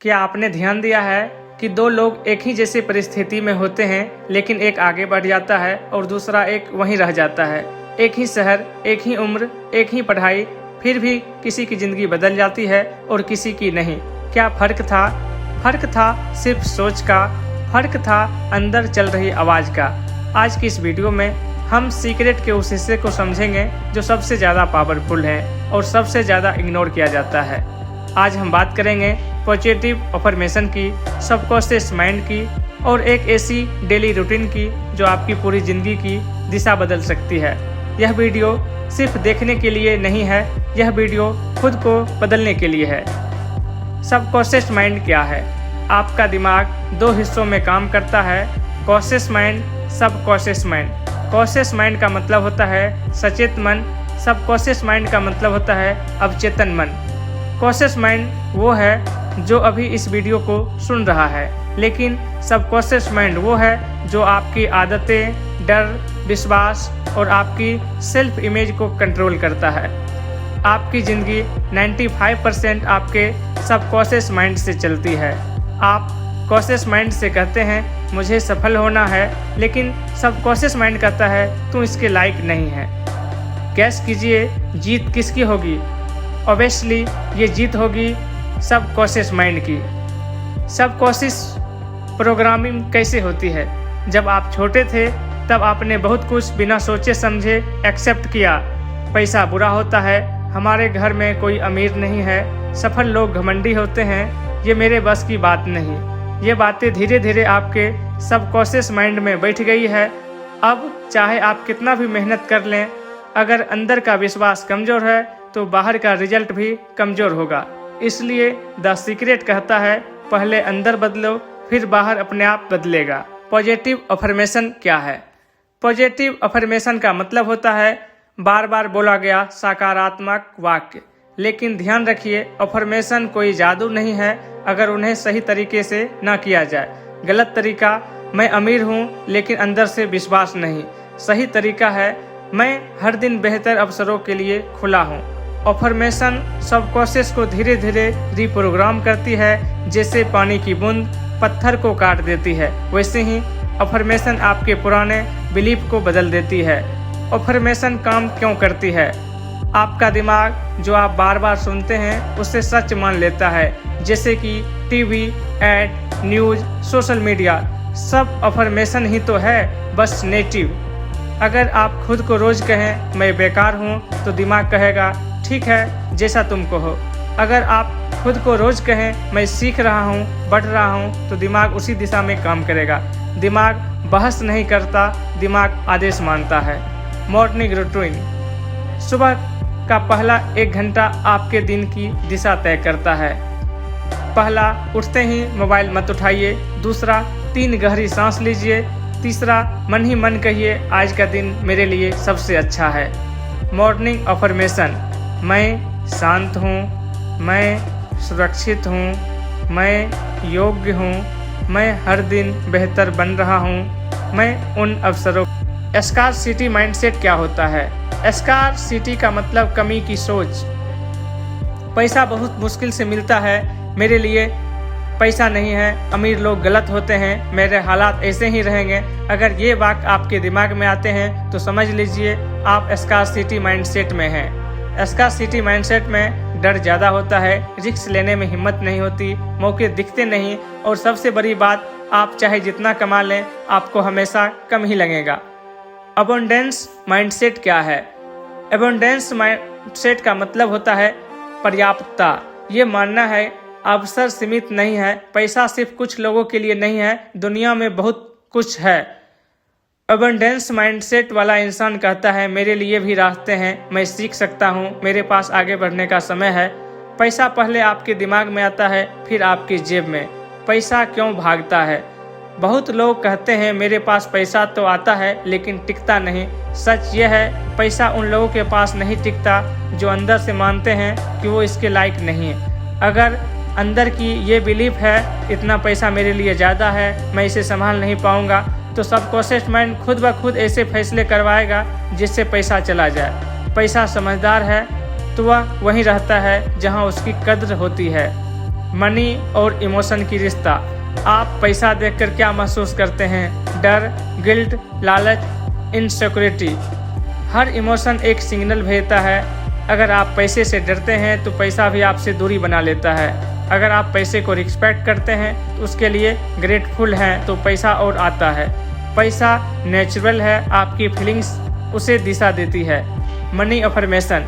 क्या आपने ध्यान दिया है कि दो लोग एक ही जैसी परिस्थिति में होते हैं, लेकिन एक आगे बढ़ जाता है और दूसरा एक वहीं रह जाता है। एक ही शहर, एक ही उम्र, एक ही पढ़ाई, फिर भी किसी की जिंदगी बदल जाती है और किसी की नहीं। क्या फर्क था? फर्क था सिर्फ सोच का, फर्क था अंदर चल रही आवाज़ का। आज की इस वीडियो में हम सीक्रेट के उस हिस्से को समझेंगे जो सबसे ज़्यादा पावरफुल है और सबसे ज़्यादा इग्नोर किया जाता है। आज हम बात करेंगे पॉजिटिव अफर्मेशन की, सबकॉन्शियस माइंड की और एक ऐसी डेली रूटीन की जो आपकी पूरी ज़िंदगी की दिशा बदल सकती है। यह वीडियो सिर्फ देखने के लिए नहीं है, यह वीडियो खुद को बदलने के लिए है। सबकॉन्शियस माइंड क्या है? आपका दिमाग दो हिस्सों में काम करता है, conscious mind, subconscious mind. Conscious mind का मतलब होता है सचेत मन, सबकॉन्शियस माइंड का मतलब होता है अवचेतन मन। कॉन्शियस माइंड वो है जो अभी इस वीडियो को सुन रहा है, लेकिन सबकॉन्शियस माइंड वो है जो आपकी आदतें, डर, विश्वास और आपकी सेल्फ इमेज को कंट्रोल करता है। आपकी ज़िंदगी 95% आपके सबकॉन्शियस माइंड से चलती है। आप कॉन्शियस माइंड से कहते हैं मुझे सफल होना है, लेकिन सबकॉन्शियस माइंड कहता है तू इसके लायक नहीं है। गैस कीजिए जीत किसकी होगी? ऑब्वियसली ये जीत होगी सबकॉन्शियस माइंड की। सबकॉन्शियस प्रोग्रामिंग कैसे होती है? जब आप छोटे थे तब आपने बहुत कुछ बिना सोचे समझे एक्सेप्ट किया। पैसा बुरा होता है, हमारे घर में कोई अमीर नहीं है, सफल लोग घमंडी होते हैं, ये मेरे बस की बात नहीं। ये बातें धीरे धीरे आपके सबकॉन्शियस माइंड में बैठ गई है। अब चाहे आप कितना भी मेहनत कर लें, अगर अंदर का विश्वास कमज़ोर है तो बाहर का रिजल्ट भी कमज़ोर होगा। इसलिए द सीक्रेट कहता है पहले अंदर बदलो, फिर बाहर अपने आप बदलेगा। पॉजिटिव अफर्मेशन क्या है? पॉजिटिव अफर्मेशन का मतलब होता है बार बार बोला गया सकारात्मक वाक्य। लेकिन ध्यान रखिए, अफर्मेशन कोई जादू नहीं है अगर उन्हें सही तरीके से ना किया जाए। गलत तरीका, मैं अमीर हूँ लेकिन अंदर से विश्वास नहीं। सही तरीका है मैं हर दिन बेहतर अवसरों के लिए खुला हूँ। अफर्मेशन सबकॉन्शियस को धीरे धीरे रिप्रोग्राम करती है। जैसे पानी की बूंद पत्थर को काट देती है, वैसे ही अफर्मेशन आपके पुराने बिलीफ को बदल देती है। अफर्मेशन काम क्यों करती है? आपका दिमाग जो आप बार बार सुनते हैं उसे सच मान लेता है। जैसे कि TV, ad, news, social media, सब अफर्मेशन ही तो है, बस नेगेटिव। अगर आप खुद को रोज़ कहें मैं बेकार हूँ तो दिमाग कहेगा ठीक है जैसा तुम कहो। अगर आप खुद को रोज़ कहें मैं सीख रहा हूँ, बढ़ रहा हूँ, तो दिमाग उसी दिशा में काम करेगा। दिमाग बहस नहीं करता, दिमाग आदेश मानता है। मॉर्निंग रूटीन, सुबह का पहला 1 घंटा आपके दिन की दिशा तय करता है। पहला, उठते ही मोबाइल मत उठाइए। दूसरा, 3 गहरी सांस लीजिए। तीसरा, मन ही मन कहिए आज का दिन मेरे लिए सबसे अच्छा है। मॉर्निंग अफर्मेशन, मैं शांत हूँ, मैं सुरक्षित हूँ, मैं योग्य हूँ, मैं हर दिन बेहतर बन रहा हूँ, मैं उन अवसरों। स्कार्सिटी माइंडसेट क्या होता है? स्कार्सिटी का मतलब कमी की सोच। पैसा बहुत मुश्किल से मिलता है, मेरे लिए पैसा नहीं है, अमीर लोग गलत होते हैं, मेरे हालात ऐसे ही रहेंगे। अगर ये वाक्य आपके दिमाग में आते हैं तो समझ लीजिए आप स्कार्सिटी माइंडसेट में हैं। स्कार्सिटी माइंडसेट में डर ज़्यादा होता है, रिस्क लेने में हिम्मत नहीं होती, मौके दिखते नहीं, और सबसे बड़ी बात आप चाहे जितना कमा लें आपको हमेशा कम ही लगेगा। अबंडेंस माइंडसेट क्या है? अबंडेंस माइंडसेट का मतलब होता है पर्याप्तता। ये मानना है अवसर सीमित नहीं है, पैसा सिर्फ कुछ लोगों के लिए नहीं है, दुनिया में बहुत कुछ है। अबंडेंस माइंडसेट वाला इंसान कहता है मेरे लिए भी रास्ते हैं, मैं सीख सकता हूँ, मेरे पास आगे बढ़ने का समय है। पैसा पहले आपके दिमाग में आता है, फिर आपकी जेब में। पैसा क्यों भागता है? बहुत लोग कहते हैं मेरे पास पैसा तो आता है लेकिन टिकता नहीं। सच ये है पैसा उन लोगों के पास नहीं टिकता जो अंदर से मानते हैं कि वो इसके लायक नहीं है। अगर अंदर की ये बिलीफ है इतना पैसा मेरे लिए ज़्यादा है, मैं इसे संभाल नहीं पाऊंगा, तो सबकॉन्शियस माइंड खुद ब खुद ऐसे फैसले करवाएगा जिससे पैसा चला जाए। पैसा समझदार है तो वह वहीं रहता है जहां उसकी कद्र होती है। मनी और इमोशन की रिश्ता। आप पैसा देखकर क्या महसूस करते हैं? डर, गिल्ट, लालच, इनसिक्योरिटी। हर इमोशन एक सिग्नल भेजता है। अगर आप पैसे से डरते हैं तो पैसा भी आपसे दूरी बना लेता है। अगर आप पैसे को रिस्पेक्ट करते हैं तो उसके लिए ग्रेटफुल हैं तो पैसा और आता है। पैसा नेचुरल है, आपकी फीलिंग्स उसे दिशा देती है। Money affirmation.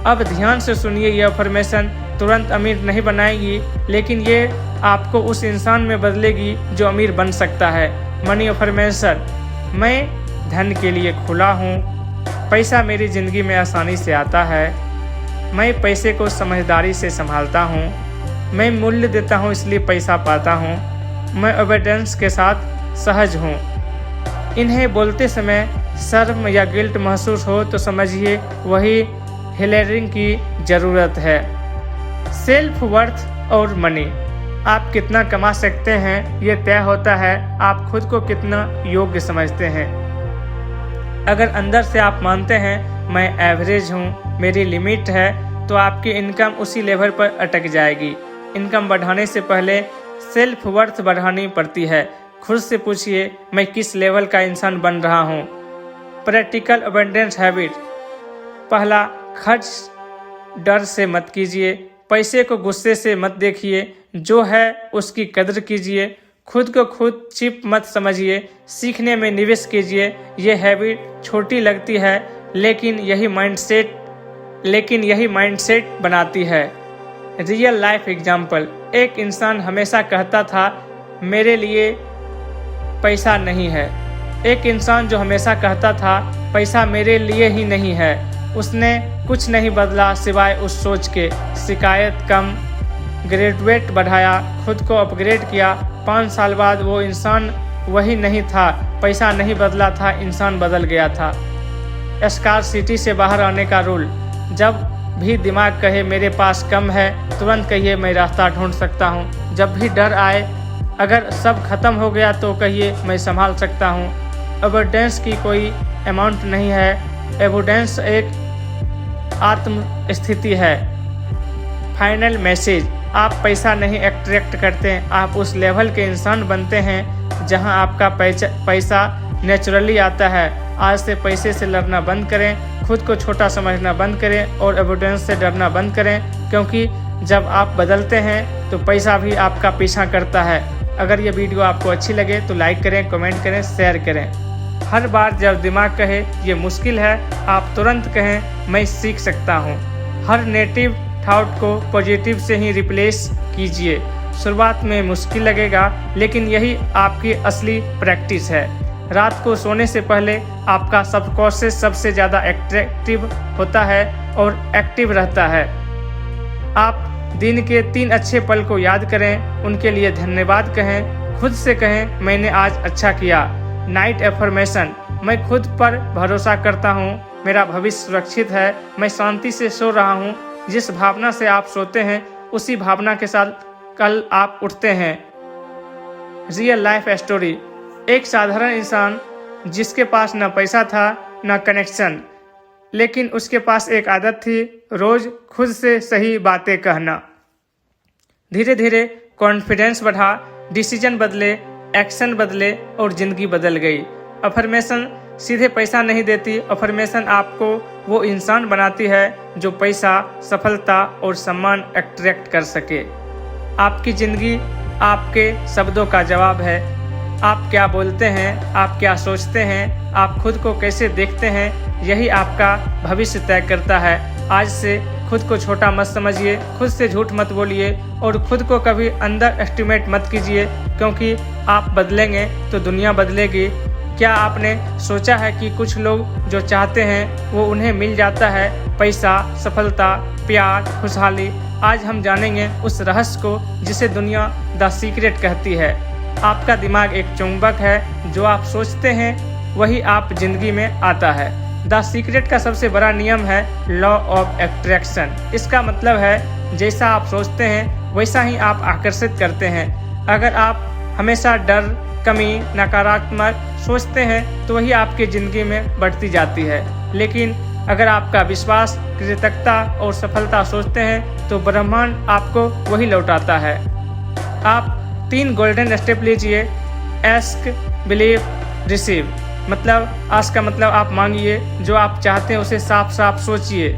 अब ध्यान से सुनिए, ये अफर्मेशन तुरंत अमीर नहीं बनाएगी, लेकिन ये आपको उस इंसान में बदलेगी जो अमीर बन सकता है। Money affirmation. मैं धन के लिए खुला हूँ। पैसा मेरी ज़िंदगी में आसानी से आता है। मैं पैसे को समझदारी से संभालता हूँ। मैं मूल्य देता हूँ इसलिए पैसा पाता हूँ। मैं अबंडेंस के साथ सहज हूँ। इन्हें बोलते समय शर्म या गिल्ट महसूस हो तो समझिए वही हीलिंग की ज़रूरत है। सेल्फ वर्थ और मनी। आप कितना कमा सकते हैं ये तय होता है आप खुद को कितना योग्य समझते हैं। अगर अंदर से आप मानते हैं मैं एवरेज हूँ, मेरी लिमिट है, तो आपकी इनकम उसी लेवल पर अटक जाएगी। इनकम बढ़ाने से पहले सेल्फ वर्थ बढ़ानी पड़ती है। खुद से पूछिए मैं किस लेवल का इंसान बन रहा हूँ। Practical abundance habit. पहला, खर्च डर से मत कीजिए। पैसे को गुस्से से मत देखिए, जो है उसकी कदर कीजिए। खुद को खुद चिप मत समझिए, सीखने में निवेश कीजिए। ये हैबिट छोटी लगती है लेकिन यही माइंडसेट बनाती है। Real life example. एक इंसान हमेशा कहता था मेरे लिए पैसा नहीं है। एक इंसान जो हमेशा कहता था पैसा मेरे लिए ही नहीं है, उसने कुछ नहीं बदला सिवाय उस सोच के। शिकायत कम, ग्रेजुएट बढ़ाया, खुद को अपग्रेड किया। 5 साल बाद वो इंसान वही नहीं था। पैसा नहीं बदला था, इंसान बदल गया था। स्कार्सिटी से बाहर आने का रूल। जब भी दिमाग कहे मेरे पास कम है, तुरंत कहिए मैं रास्ता ढूंढ सकता हूँ। जब भी डर आए, अगर सब खत्म हो गया तो कहिए मैं संभाल सकता हूँ। अबंडेंस की कोई अमाउंट नहीं है। अबंडेंस एक आत्म स्थिति है। Final message. आप पैसा नहीं अट्रैक्ट करते, आप उस लेवल के इंसान बनते हैं जहां आपका पैसा नेचुरली आता है। आज से पैसे से लड़ना बंद करें, खुद को छोटा समझना बंद करें और अबंडेंस से डरना बंद करें, क्योंकि जब आप बदलते हैं तो पैसा भी आपका पीछा करता है। अगर ये वीडियो आपको अच्छी लगे तो लाइक करें, कमेंट करें, शेयर करें। हर बार जब दिमाग कहे ये मुश्किल है, आप तुरंत कहें मैं सीख सकता हूँ। हर नेगेटिव थॉट को पॉजिटिव से ही रिप्लेस कीजिए। शुरुआत में मुश्किल लगेगा, लेकिन यही आपकी असली प्रैक्टिस है। रात को सोने से पहले आपका सबकॉन्शियस सबसे ज़्यादा एक्टिव होता है और एक्टिव रहता है। आप दिन के 3 अच्छे पल को याद करें, उनके लिए धन्यवाद कहें, खुद से कहें मैंने आज अच्छा किया। Night affirmation. मैं खुद पर भरोसा करता हूँ, मेरा भविष्य सुरक्षित है, मैं शांति से सो रहा हूँ। जिस भावना से आप सोते हैं उसी भावना के साथ कल आप उठते हैं। Real life story. एक साधारण इंसान जिसके पास न पैसा था न कनेक्शन, लेकिन उसके पास एक आदत थी, रोज खुद से सही बातें कहना। धीरे धीरे कॉन्फिडेंस बढ़ा, डिसीजन बदले, एक्शन बदले और जिंदगी बदल गई। अफर्मेशन सीधे पैसा नहीं देती, अफर्मेशन आपको वो इंसान बनाती है जो पैसा, सफलता और सम्मान अट्रैक्ट कर सके। आपकी जिंदगी आपके शब्दों का जवाब है। आप क्या बोलते हैं, आप क्या सोचते हैं, आप खुद को कैसे देखते हैं, यही आपका भविष्य तय करता है। आज से खुद को छोटा मत समझिए, खुद से झूठ मत बोलिए और खुद को कभी अंडर एस्टिमेट मत कीजिए, क्योंकि आप बदलेंगे तो दुनिया बदलेगी। क्या आपने सोचा है कि कुछ लोग जो चाहते हैं वो उन्हें मिल जाता है? पैसा, सफलता, प्यार, खुशहाली। आज हम जानेंगे उस रहस्य को जिसे दुनिया द सीक्रेट कहती है। आपका दिमाग एक चुंबक है, जो आप सोचते हैं वही आप जिंदगी में आता है। द सीक्रेट का सबसे बड़ा नियम है लॉ ऑफ अट्रैक्शन। इसका मतलब है जैसा आप सोचते हैं वैसा ही आप आकर्षित करते हैं। अगर आप हमेशा डर, कमी, नकारात्मक सोचते हैं तो वही आपकी ज़िंदगी में बढ़ती जाती है। लेकिन अगर आपका विश्वास, कृतज्ञता और सफलता सोचते हैं तो ब्रह्मांड आपको वही लौटाता है। आप 3 गोल्डन स्टेप लीजिए। Ask, believe, receive. मतलब आस्क का मतलब आप मांगिए, जो आप चाहते हैं उसे साफ साफ सोचिए।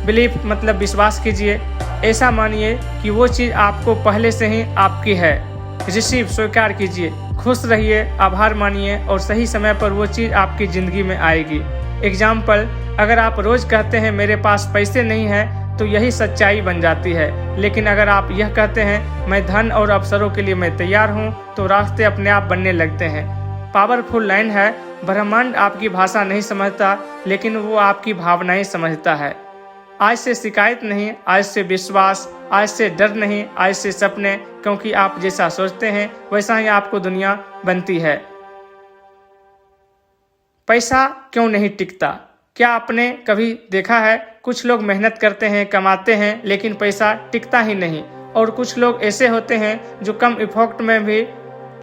बिलीव मतलब विश्वास कीजिए, ऐसा मानिए कि वो चीज़ आपको पहले से ही आपकी है। रिसीव स्वीकार कीजिए, खुश रहिए, आभार मानिए और सही समय पर वो चीज़ आपकी ज़िंदगी में आएगी। एग्जाम्पल, अगर आप रोज़ कहते हैं मेरे पास पैसे नहीं हैं, तो यही सच्चाई बन जाती है। लेकिन अगर आप यह कहते हैं मैं धन और अवसरों के लिए मैं तैयार हूँ, तो रास्ते अपने आप बनने लगते हैं। पावरफुल लाइन है, ब्रह्मांड आपकी भाषा नहीं समझता, लेकिन वो आपकी भावनाएं समझता है। आज से शिकायत नहीं, आज से विश्वास, आज से डर नहीं, आज से सपने, क्योंकि आप जैसा सोचते हैं वैसा ही आपको दुनिया बनती है। पैसा क्यों नहीं टिकता? क्या आपने कभी देखा है, कुछ लोग मेहनत करते हैं, कमाते हैं, लेकिन पैसा टिकता ही नहीं। और कुछ लोग ऐसे होते हैं जो कम इफोर्ट में भी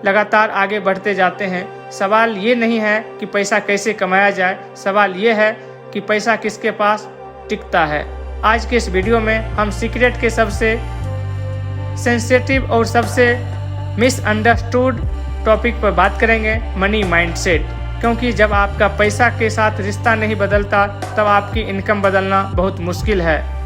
लगातार आगे बढ़ते जाते हैं। सवाल ये नहीं है कि पैसा कैसे कमाया जाए, सवाल ये है कि पैसा किसके पास टिकता है। आज के इस वीडियो में हम सीक्रेट के सबसे सेंसिटिव और सबसे मिसअंडरस्टूड टॉपिक पर बात करेंगे, मनी माइंडसेट। क्योंकि जब आपका पैसा के साथ रिश्ता नहीं बदलता, तब आपकी इनकम बदलना बहुत मुश्किल है।